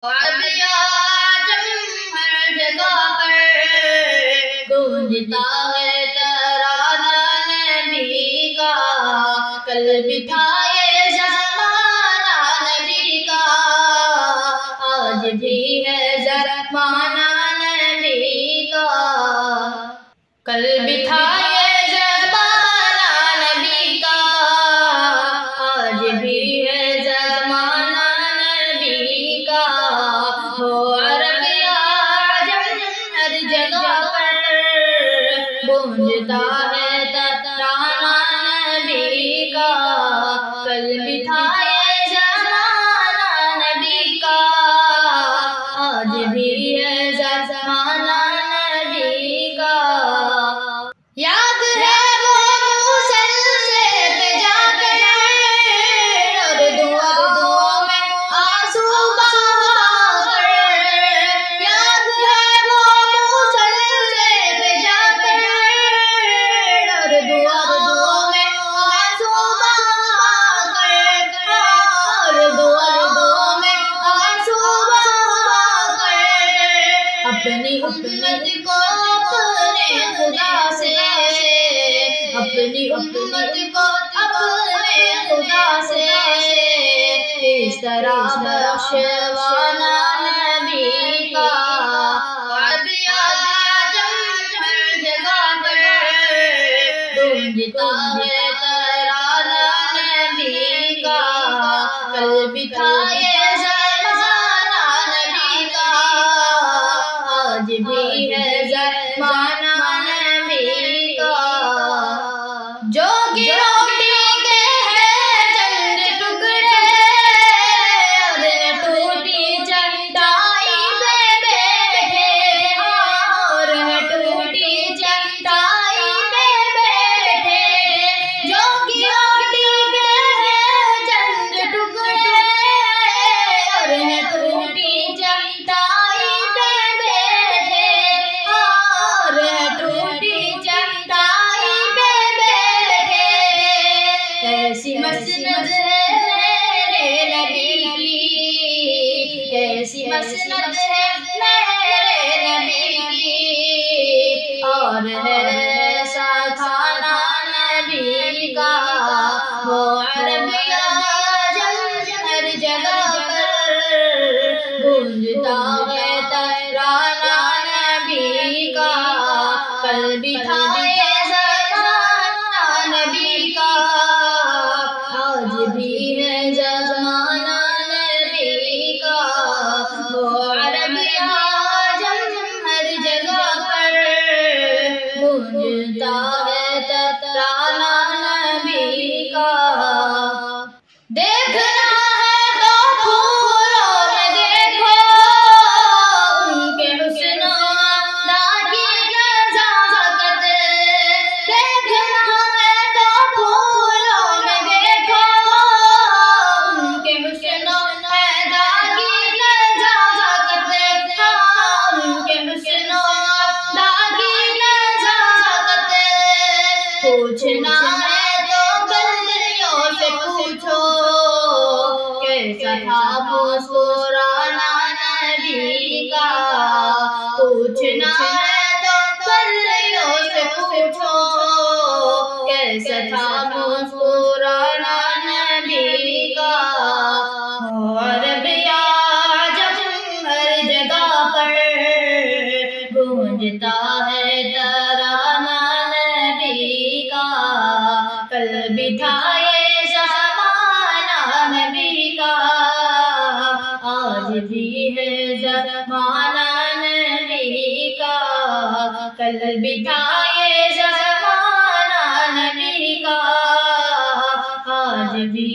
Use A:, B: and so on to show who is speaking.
A: عربیہ جب ہر جگہ پر گونجتا ہے ترانہ نبی کا، قلب تھا یہ زمانہ نبی کا، آج بھی ہے زمانہ نبی کا، قلب تھا یہ زمانہ نبی کا، آج بھی ہے زمانہ نبی کا، وہ عربیہ جب ہر جگہ پر گونجتا ہے ترانہ نبی کا، قلب تھا یہ زمانہ نبی کا، آج بھی ہے زمانہ نبی کا، یاد ہے وہ مسلسل پہ جا کر اور دعا میں آنسو بہا کر، یاد ہے وہ مسلسل پہ جا کر اور دعا میں آنسو بہا کر، اور دعا میں آنسو بہا کر، اپنی امت کو اپنے خدا سے، اپنی امت کو اپنے خدا سے اس طرح بخشوانا نبی کا، عربیہ جب ہر جگہ پر گونجتا ہے ترانہ نبی کا، قلب تھا یہ زمانہ نبی کا، آج بھی ہے زمانہ نبی کا، جو روٹی کے ہیں چند ٹکڑے اور ٹوٹی چٹائی پہ بیٹھے، اور ٹوٹی چٹائی پہ بیٹھے، جو روٹی کے ہیں چند ٹکڑے اور ٹوٹی چٹائی پہ بیٹھے، اور ٹوٹی چٹائی پہ بیٹھے، ایسی مسند ہے میرے نبی کی، ایسی مسند ہے میرے نبی کی، اور ہے ایسا کھانا نبی کا، وہ عربیہ جب ہر جگہ پر گونجتا ہے ترانہ نبی کا، قلب تھا یہ زمانہ نبی کا، آج بھی ہے زمانہ نبی کا، وہ عربیہ جب ہر جگہ پر گونجتا ہے ترانہ نبی کا، دیکھنا ہے تو پھولوں میں دیکھو ان کے حسن و ادا کی نزاکت، دیکھنا ہے تو پھولوں میں دیکھو ان کے حسن و ادا کی نزاکت، ان کے حسن و ادا کی نزاکت، پوچھنا ہے تو گلیوں سے پوچھو کیسا تھا مسکرانا نبی کا، پوچھنا ہے تو گلیوں سے پوچھو کیسا تھا مسکرانا نبی کا، عربیہ جب ہر جگہ پر گونجتا ہے ترانہ نبی کا، قلب تھا یہ زمانہ نبی کا، آج بھی ہے زمانہ نبی کا، قلب تھا یہ زمانہ نبی کا، آج بھی